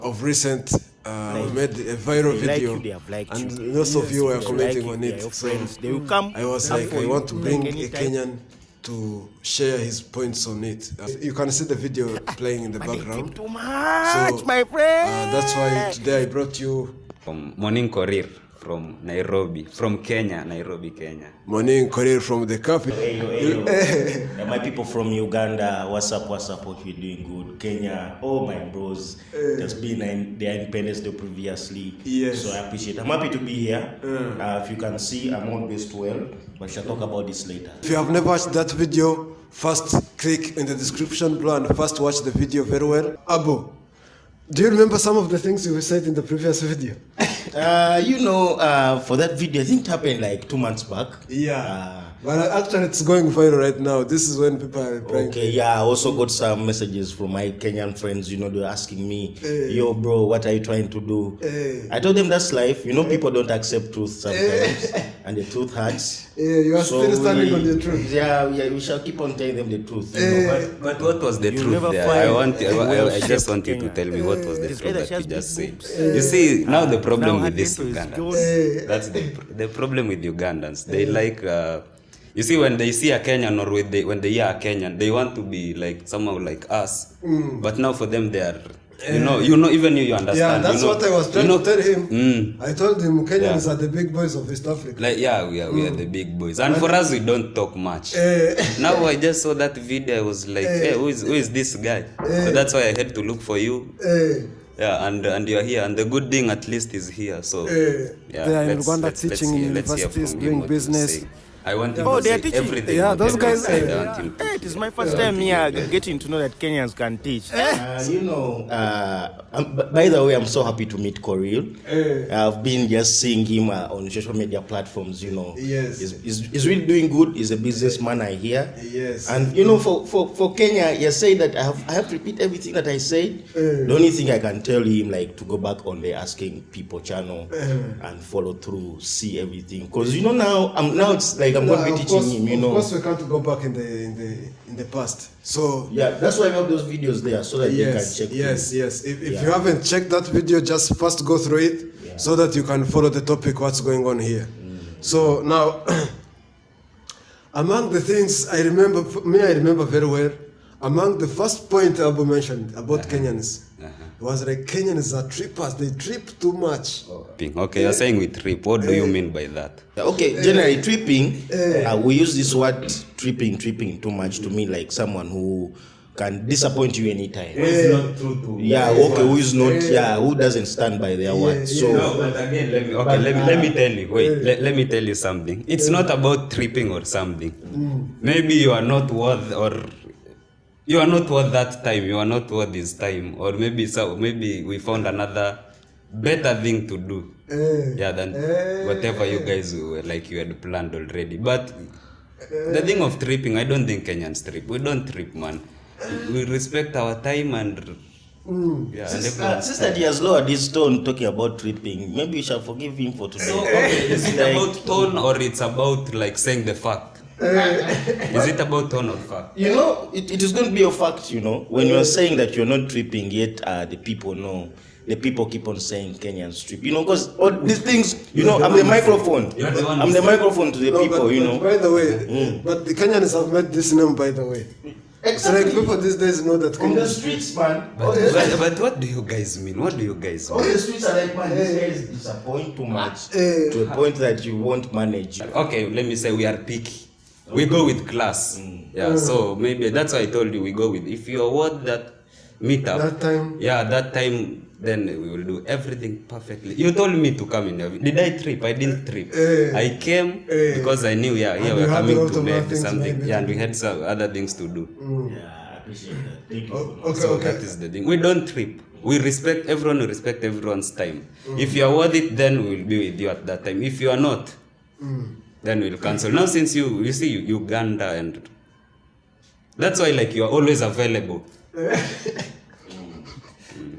Of recent, we made a viral video, and most of you were commenting on it. So I was like, I want to bring a Kenyan to share his points on it. You can see the video playing in the background. Too much, my friend. That's why today I brought you Morning Korir from Nairobi, from Kenya, Nairobi, Kenya. Morning Korir from the capital. Hey. My people from Uganda, what's up, hope you're doing good. Kenya, oh my bros, there's been their independence day previously. Yes. So I appreciate it. I'm happy to be here. If you can see, I'm on base 12, but I shall talk about this later. If you have never watched that video, first click in the description below and first watch the video very well. Abu, do you remember some of the things you said in the previous video? For that video, I think it happened like 2 months back. Yeah. But actually, it's going viral right now. This is when people are praying. Okay, yeah, I also got some messages from my Kenyan friends. They're asking me, yo, bro, what are you trying to do? I told them that's life. People don't accept truth sometimes, and the truth hurts. You are still standing on the truth. Yeah, we shall keep on telling them the truth. But what was the truth there? I just want you to tell me what was the truth that you just said. You see, now the problem with this Ugandans, that's the problem with Ugandans. They like... you see, when they see a Kenyan or when they hear a Kenyan, they want to be like somehow like us. But now for them, they are, even you understand. Yeah, that's what I was trying to tell him. I told him Kenyans are the big boys of East Africa. Like, we are the big boys. And for us, we don't talk much. Now I just saw that video, I was like, hey, who is this guy? So that's why I had to look for you. Yeah, and you're here, and the good thing at least is here. So they are in Uganda teaching in universities, doing business. I want him to say everything. Yeah, those guys. It is my first time here getting to know that Kenyans can teach. By the way, I'm so happy to meet Koril. I've been just seeing him on social media platforms. Yes. He's really doing good. He's a businessman, I hear. Yes. And for Kenya, you say that I have to repeat everything that I said. The only thing I can tell him, like, to go back on the Asking People channel and follow through, see everything. Because now it's like I'm going to be teaching him. Of course, we can't go back in the past. So yeah, that's why I have those videos there so that they can check. Yes. If you haven't checked that video, just first go through it so that you can follow the topic, what's going on here. So now, among the things I remember very well, among the first point Abu mentioned about Kenyans, it was like Kenyans are trippers. They trip too much. Okay, you're saying we trip. What do you mean by that? Okay, generally tripping, we use this word tripping too much to mean like someone who can disappoint you anytime. Who is not true to who is not, who doesn't stand by their word. So, no, but again, let me tell you. Let me tell you something. It's not about tripping or something. Maybe you are not worth, or you are not worth that time. You are not worth this time, or maybe we found another better thing to do. Than whatever you guys were like you had planned already. But the thing of tripping, I don't think Kenyans trip. We don't trip, man. We respect our time and since that he has lowered his tone talking about tripping, maybe we shall forgive him for today. So, is it about tone or it's about like saying the fact? Is it about tone or fact? It is going to be a fact, when you're saying that you're not tripping, yet the people know. The people keep on saying Kenyans trip, because all these things, I'm the microphone. I'm the microphone to the people, But by the way, but the Kenyans have made this name, by the way. Exactly. Like people these days know that on the streets, man. But what do you guys mean? What do you guys mean? All the streets are like, man, these guys disappoint too much to a point that you won't manage. Okay, let me say we are picky. We go with class. So maybe that's why I told you we go with. If you award that meetup, that time, then we will do everything perfectly. You told me to come in. Did I trip? I didn't trip. I came because I knew, we're coming to make something. And we had some other things to do. I appreciate that. Thank you. Okay. That is the thing. We don't trip. We respect everyone. We respect everyone's time. If you are worth it, then we will be with you at that time. If you are not, then we'll cancel. Now, since you see Uganda, and that's why you are always available.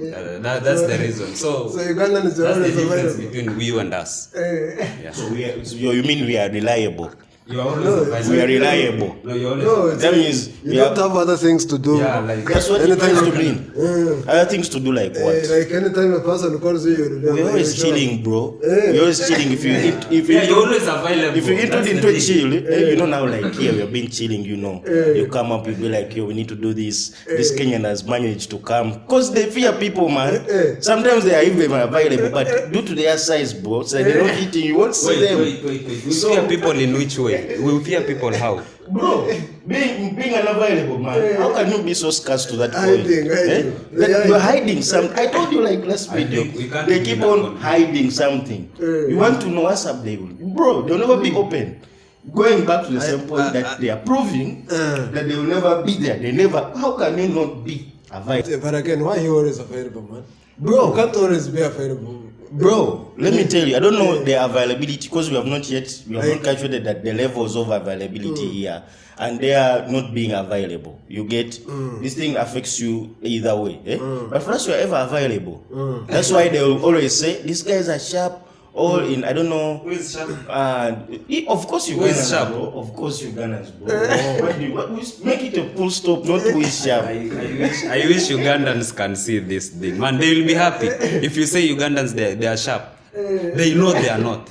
That's the reason. So Ugandan is that's the difference between you and us. So you mean we are reliable? You are always we are reliable. No, you always. That means you don't have other things to do. Yeah, like that's what it means to mean. Other things to do like what? Like anytime a person calls you, We're always chilling, bro. We're always chilling. you're always available. If you into a chill, you know now like here we've been chilling, you know. You come up, you be like, yo, we need to do this. This Kenyan has managed to come. Because they fear people, man. Sometimes they are even available, but due to their size, bro, so they're not eating, you won't see them. Wait. We fear people in which way? We fear people how? Bro, being unavailable, man. How can you be so scarce to that point? You're hiding something. I told you like last video. They keep on hiding something. You want to know what's up there, bro? They'll never be open. Going back to the same point that they are proving that they will never be there. They never. How can you not be available? But again, why you always available, man? Bro, you can't always be available. Bro, let me tell you, I don't know the availability because we have not calculated that the levels of availability here, and they are not being available. You get this thing affects you either way, but for us, you are ever available. That's why they will always say these guys are sharp. All in, I don't know. Who is sharp? Of course, Ugandans, bro. Of course, Ugandans, bro. Make it a full stop, not who is sharp. I wish Ugandans can see this thing. Man, they will be happy. If you say Ugandans, they are sharp. They know they are not.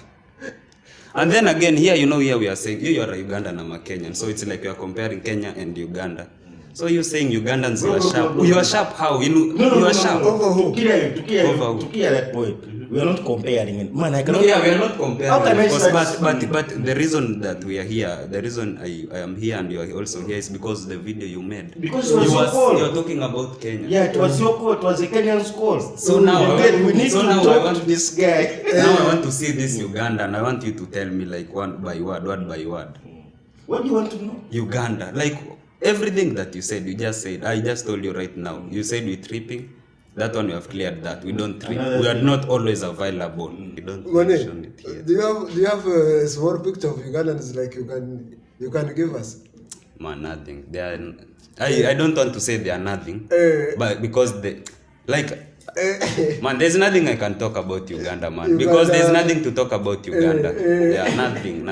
And then again, here we are saying, you are a Ugandan, I'm a Kenyan. So it's like you are comparing Kenya and Uganda. So you're saying Ugandans you are sharp. You are sharp how? You are sharp. To clear that point. We are not comparing it. Man, I cannot. We are not comparing. How can I but the reason that we are here, the reason I am here and you are also here is because the video you made. Because it was your call. You are talking about Kenya. Yeah, it was your call. It was a Kenyan's call. So now we need to talk to this guy. Now I want to see this Uganda and I want you to tell me like word by word. What do you want to know? Uganda, like everything that you said, you just said. I just told you right now. You said we're tripping. That one we have cleared that. We don't trip. We are not always available. We don't mention it here. Do you have a small picture of Ugandans like you can give us? Man, nothing. They are. I don't want to say they are nothing, but because they man, there's nothing I can talk about Uganda, man. Because there's nothing to talk about Uganda. They are nothing.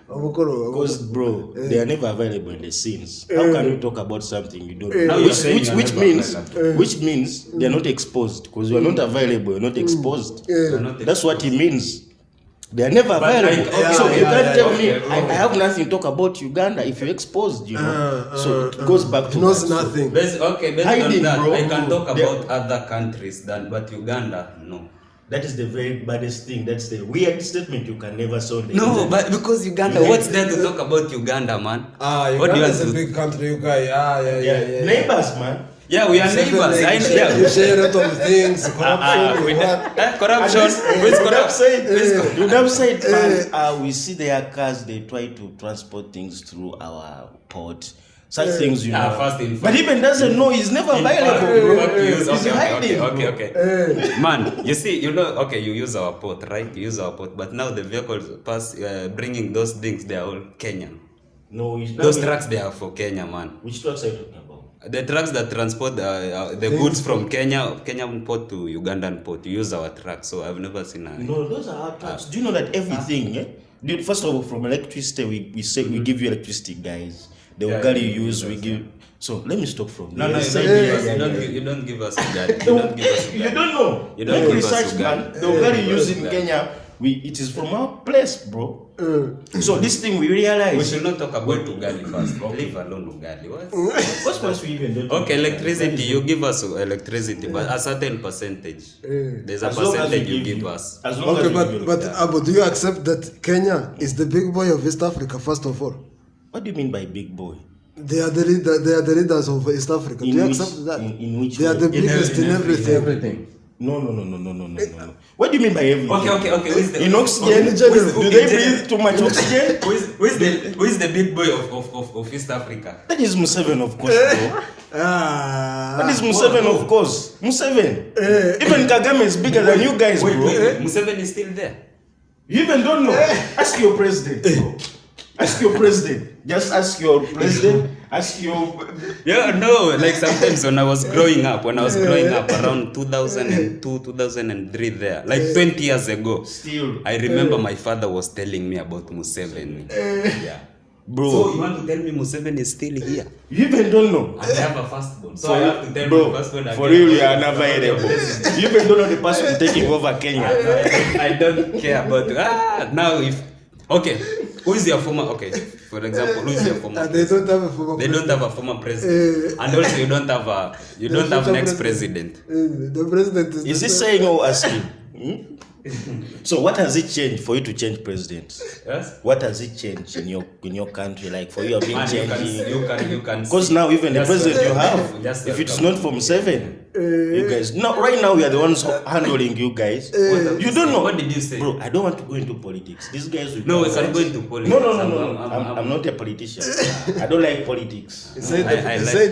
Because bro, they are never available in the scenes. How can you talk about something you don't know? Which means they are not exposed. Because you are not available, you are not exposed. That's what it means. They are never available. So you can't tell me I have nothing to talk about Uganda if you're exposed, you know. So it goes back to knows nothing. Based on that, bro. I can talk about other countries but Uganda, no. That is the very baddest thing. That's the weird statement you can never solve. No, but because Uganda, what's there to talk about Uganda, man? Uganda is a big country, you guys. Yeah. Neighbors, man. Yeah, we are neighbors. You share a lot of things. Corruption. You have said, man, we see their cars, they try to transport things through our port. Such things, you know. But even doesn't know he's never available. He's hiding. Okay. Man, you see, you use our port, right? You use our port, but now the vehicles pass, bringing those things, they are all Kenyan. No, those trucks, they are for Kenya, man. Which trucks are you talking about? The trucks that transport the goods from Kenyan port to Ugandan port, you use our trucks, so I've never seen a... No, those are our trucks. Do you know that everything, Dude, first of all, from electricity, we give you electricity, guys. The ugali you use, we give. So let me stop from there. You don't give us ugali. You don't know. You don't give us research, man. The ugali you use in Kenya, it is from our place, bro. So this thing we realize. We should not talk about ugali first. Leave alone ugali. What's once we even don't. Okay, electricity. You give us electricity, but a certain percentage. There's a percentage you give us. Okay, but Abu, do you accept that Kenya is the big boy of East Africa first of all? What do you mean by big boy? They are the leaders of East Africa. Do you accept that? In which they are the biggest in everything. No. What do you mean by everything? Okay. In oxygen, do they breathe too much oxygen? Who is the big boy of East Africa? That is Museveni, of course, bro. That is Museveni, of course. Museveni. Even Kagame is bigger than you guys, bro. Museveni is still there. You even don't know. Ask your president, bro. Ask your president. Just ask your president Ask you. Yeah, no, like sometimes when I was growing up around 2002, 2003 there, like 20 years ago, Still. I remember my father was telling me about Museveni. Yeah. Bro. So you want to tell me Museveni is still here? You even don't know. And I have a firstborn. So I have to tell bro, my firstborn again. For real, you are unavailable. You even don't know the person taking over Kenya. I don't care about now if okay, who is your former for example, who is your former They don't have a former They don't have a former president. And also you don't have next president. The president is this saying or asking? So what has it changed for you to change presidents? Yes? What has it changed in your country? Like for you have been changing. You can because now even the president you have, if it's not from 7, you guys right now we are the ones handling you guys. You don't know. What did you say? Bro, I don't want to go into politics. These guys will no, we can go into politics. No. I'm not a politician. I don't like politics. He said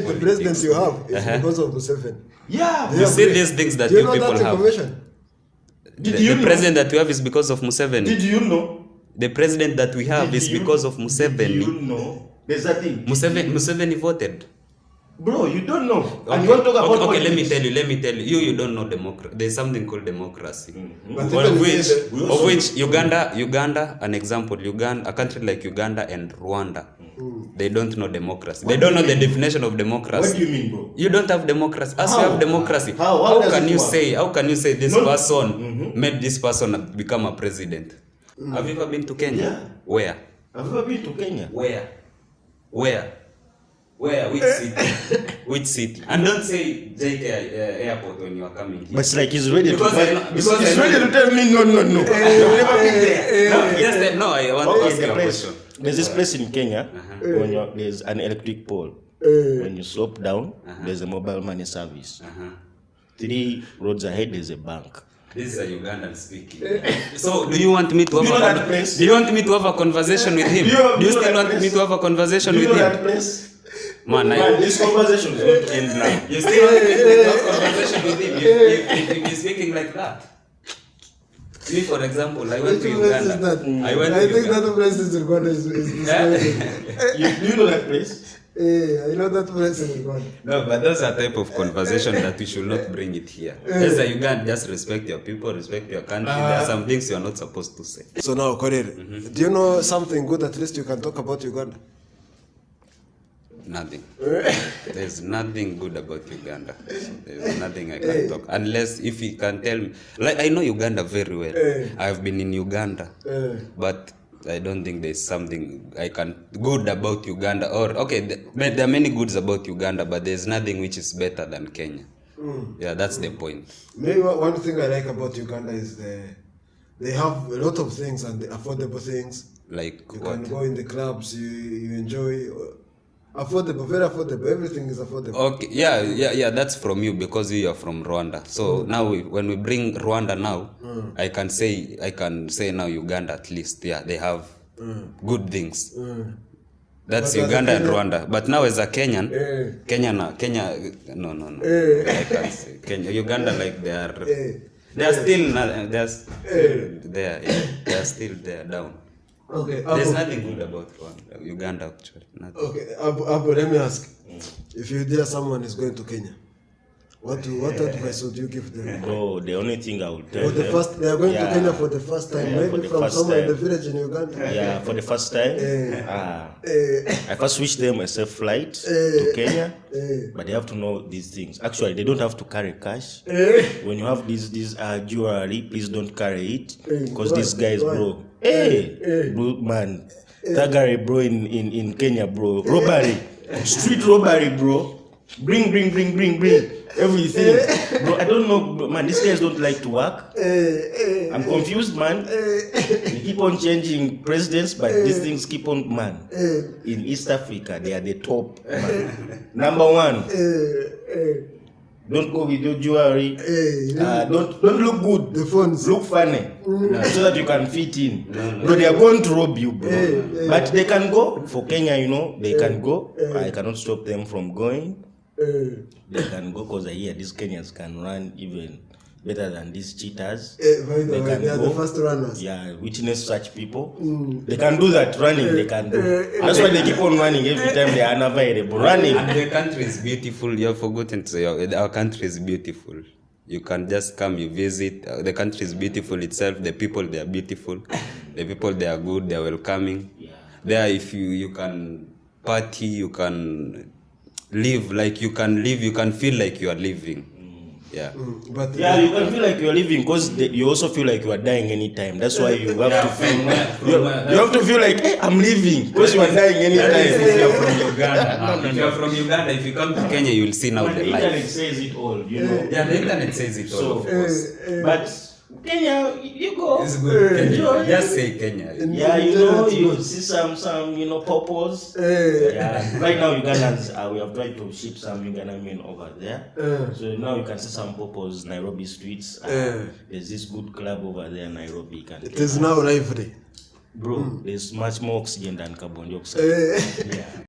the president you have is because of Museveni. Yeah. You see these things that you people have. Information? The president that we have is because of Museveni. Did you know? The president that we have is because of Museveni. Did you know? There's a thing. Museveni voted. Bro, you don't know. Okay. And you want to talk about okay, let me tell you. You don't know democracy. There's something called democracy. Mm-hmm. Of which Uganda, an example, a country like Uganda and Rwanda, they don't know democracy. They don't know the definition of democracy. What do you mean, bro? You don't have democracy. As you have democracy, How can you say this person made this person become a president? Have you ever been to Kenya? Yeah. Where? Have you ever been to Kenya? Where? Which city? Which city? And don't say JK airport when you are coming here. But it's like he's ready Because he's ready to tell me no. You've never been there. No, I want to ask you a question. There's this place in Kenya when there's an electric pole. When you slope down, there's a mobile money service. 3 roads ahead, there's a bank. This is a Ugandan speaking. So, do you want me to have a conversation with him? Do you still want me to have a conversation with him? That place? Man, this conversation is not end now. You still want me to have a conversation with him if he's speaking like that? Me, for example, I went to Uganda. I think that place is Uganda is You know that place? I know that place in Uganda. No, but that's a type of conversation that we should not bring it here. As a Ugandan, just respect your people, respect your country. There are some things you are not supposed to say. So now, Korir, do you know something good at least you can talk about Uganda? Nothing. There's nothing good about Uganda. There's nothing I can talk. Unless if you can tell me. Like, I know Uganda very well. I've been in Uganda. But I don't think there's something I can good about Uganda. Or, okay, there are many goods about Uganda, but there's nothing which is better than Kenya. Yeah, that's the point. Maybe one thing I like about Uganda is they have a lot of things and affordable things. Like you what? can go in the clubs, you enjoy. Affordable, very affordable. Everything is affordable. Okay, yeah. That's from you because you are from Rwanda. So now, when we bring Rwanda now, I can say now Uganda at least. Yeah, they have good things. That's but Uganda and Rwanda. But now as a Kenyan, Kenya, no. I can't say Kenya. Uganda, like they are still there. They are still there down. Okay, there's nothing good about Rwanda, Uganda actually. Nothing. Okay, Abu, let me ask. If you hear someone is going to Kenya, what advice would you give them? Oh, the only thing I would tell them. They are going to Kenya for the first time, maybe from somewhere in the village in Uganda. Yeah, for the first time. I first wish them a safe flight to Kenya, but they have to know these things. Actually, they don't have to carry cash. When you have this jewelry, please don't carry it, because these guys, bro. Bro, man, thuggery, bro, in Kenya, bro. Robbery, street robbery, bro. Bring everything, bro. I don't know, man. These guys don't like to work. I'm confused, man. They keep on changing presidents, but these things keep on, man. In East Africa, they are the top, man. Number 1. Don't go with your jewelry. Don't look good. The phones look funny, so that you can fit in. Bro, they are going to rob you, bro. But they can go for Kenya, they can go. I cannot stop them from going. They can go because I hear these Kenyans can run even better than these cheaters. By the way, they are the first runners. Yeah, witness such people. They can do that running. They can do. That's why they keep on running every time they are unavailable. Running. And the country is beautiful. You have forgotten to say our country is beautiful. You can just come, you visit. The country is beautiful itself. The people, they are beautiful. The people, they are good. They are welcoming. Yeah. There, if you can party, you can live like you can live. You can feel like you are living. Yeah. But yeah, you can feel like you are living because you also feel like you are dying anytime. That's why you have to feel. You have to feel like, hey, I'm living because you are dying anytime. If you are from Uganda, if you are from Uganda, if you come to Kenya, you will see now the life. The internet says it all, you know. Yeah, the internet says it all. So, Of course. but Kenya, you go. It's good. Kenya. Just say Kenya. Yeah, you know, you see some purples. Yeah. Right now, Ugandans, we have tried to ship some Ugandan men over there. So now you can see some purples, Nairobi streets. There's this good club over there in Nairobi. It is now lively. Bro, there's much more oxygen than carbon dioxide. Yeah.